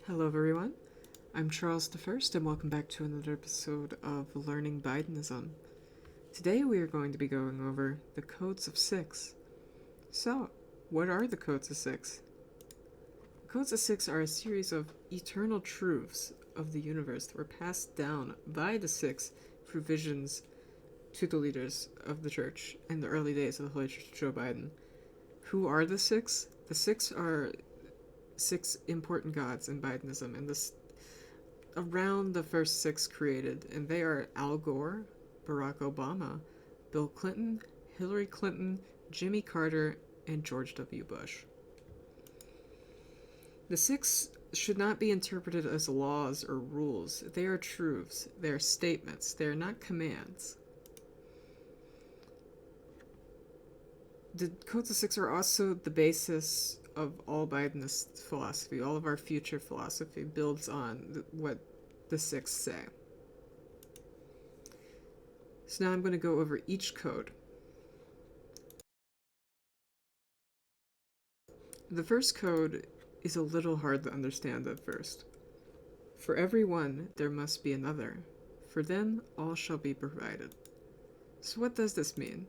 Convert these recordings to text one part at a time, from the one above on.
Hello everyone, I'm Charles the First, and welcome back to another episode of Learning Bidenism. Today we are going to be going over the Codes of Six. So, what are the Codes of Six? The Codes of Six are a series of eternal truths of the universe that were passed down by the Six through visions to the leaders of the Church in the early days of the Holy Church of Joe Biden. Who are the Six? The Six are six important gods in Bidenism, and this around the first six created, and they are Al Gore, Barack Obama, Bill Clinton, Hillary Clinton, Jimmy Carter, and George W. Bush. The six should not be interpreted as laws or rules. They are truths. They are statements. They are not commands. The Codes of Six are also the basis of all Bidenist philosophy. All of our future philosophy builds on what the six say. So now I'm going to go over each code. The first code is a little hard to understand at first. For every one, there must be another, for then all shall be provided. So what does this mean?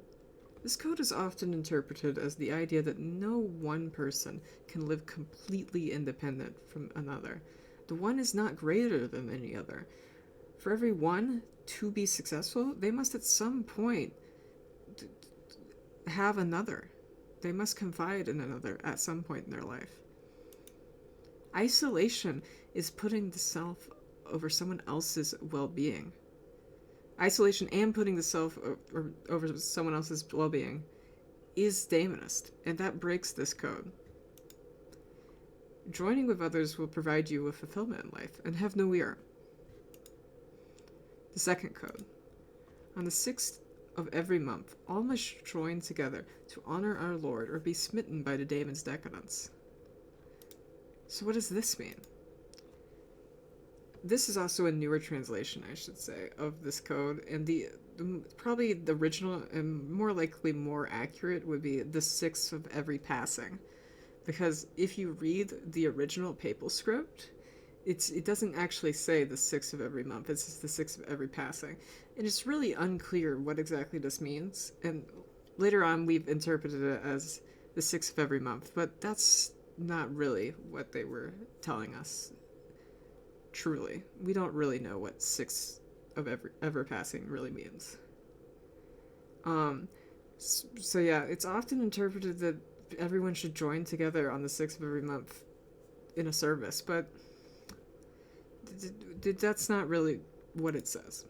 This code is often interpreted as the idea that no one person can live completely independent from another. The one is not greater than any other. For every one to be successful, they must at some point have another. They must confide in another at some point in their life. Isolation is putting the self over someone else's well-being. Isolation and putting the self over someone else's well-being is daemonist, and that breaks this code. Joining with others will provide you with fulfillment in life, and have no ear. The second code. On the 6th of every month, all must join together to honor our Lord or be smitten by the daemon's decadence. So what does this mean? This is also a newer translation, I should say, of this code, and probably the original and more likely more accurate would be the 6th of every passing. Because if you read the original papal script, it doesn't actually say the 6th of every month, it's just the 6th of every passing. And it's really unclear what exactly this means, and later on we've interpreted it as the 6th of every month, but that's not really what they were telling us. Truly, we don't really know what 6 of ever passing really means. So yeah, it's often interpreted that everyone should join together on the 6th of every month in a service, but that's not really what it says.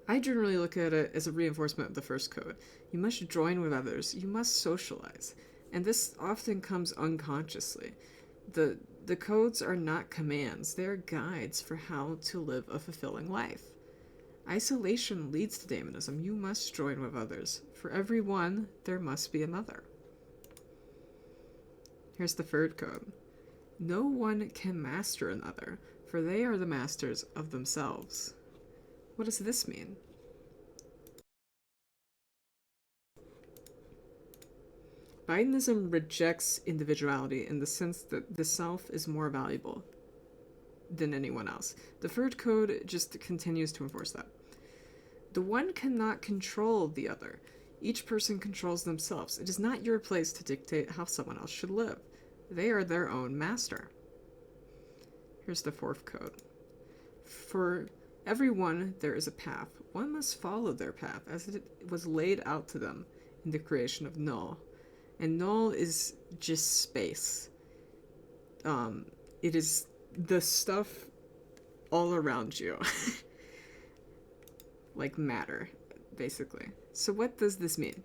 I generally look at it as a reinforcement of the first code. You must join with others. You must socialize. And this often comes unconsciously. The codes are not commands, they are guides for how to live a fulfilling life. Isolation leads to daemonism. You must join with others. For every one, there must be another. Here's the third code. No one can master another, for they are the masters of themselves. What does this mean? Bidenism rejects individuality in the sense that the self is more valuable than anyone else. The third code just continues to enforce that. The one cannot control the other. Each person controls themselves. It is not your place to dictate how someone else should live. They are their own master. Here's the fourth code. For everyone, there is a path. One must follow their path as it was laid out to them in the creation of Null. And null is just space. It is the stuff all around you. Like matter, basically. So what does this mean?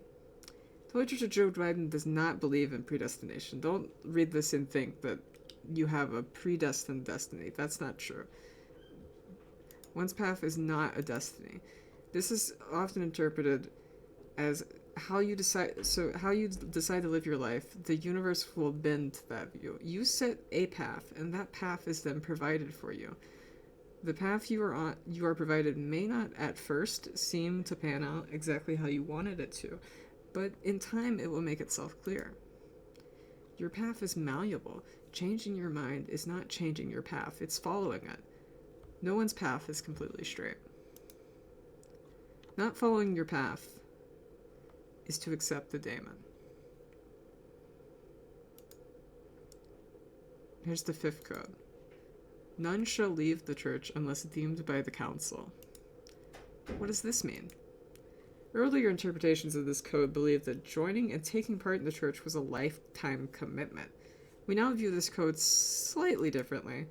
The Holy Church of Joe Biden does not believe in predestination. Don't read this and think that you have a predestined destiny. That's not true. One's path is not a destiny. This is often interpreted as how you decide to live your life. The universe will bend to that view. You set a path, and that path is then provided for you. The path you are provided may not at first seem to pan out exactly how you wanted it to, but in time it will make itself clear. Your path is malleable. Changing your mind is not changing your path, it's following it. No one's path is completely straight. Not following your path is to accept the daemon. Here's the fifth code. None shall leave the church unless deemed by the council. What does this mean? Earlier interpretations of this code believed that joining and taking part in the church was a lifetime commitment. We now view this code slightly differently.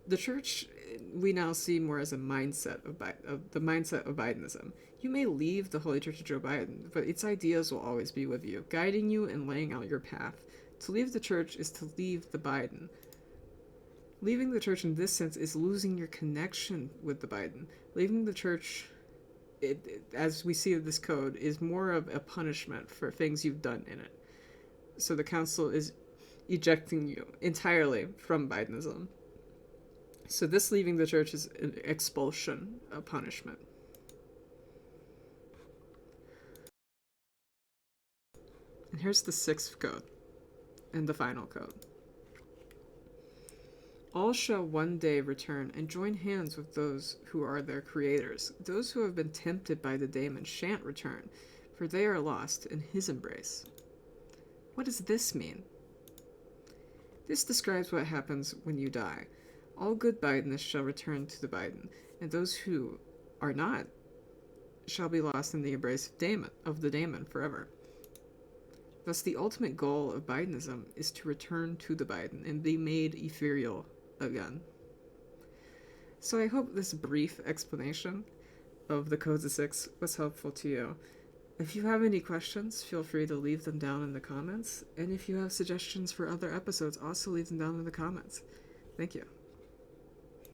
The church we now see more as a mindset of the mindset of Bidenism. You may leave the Holy Church of Joe Biden, but its ideas will always be with you, guiding you and laying out your path. To leave the church is to leave the Biden. Leaving the church in this sense is losing your connection with the Biden. Leaving the church, as we see in this code, is more of a punishment for things you've done in it. So the council is ejecting you entirely from Bidenism. So this leaving the church is an expulsion, a punishment. And here's the sixth code, and the final code. All shall one day return and join hands with those who are their creators. Those who have been tempted by the daemon shan't return, for they are lost in his embrace. What does this mean? This describes what happens when you die. All good Bidenists shall return to the Biden, and those who are not shall be lost in the embrace of the daemon forever. Thus, the ultimate goal of Bidenism is to return to the Biden and be made ethereal again. So I hope this brief explanation of the Codes of Six was helpful to you. If you have any questions, feel free to leave them down in the comments, and if you have suggestions for other episodes, also leave them down in the comments. Thank you.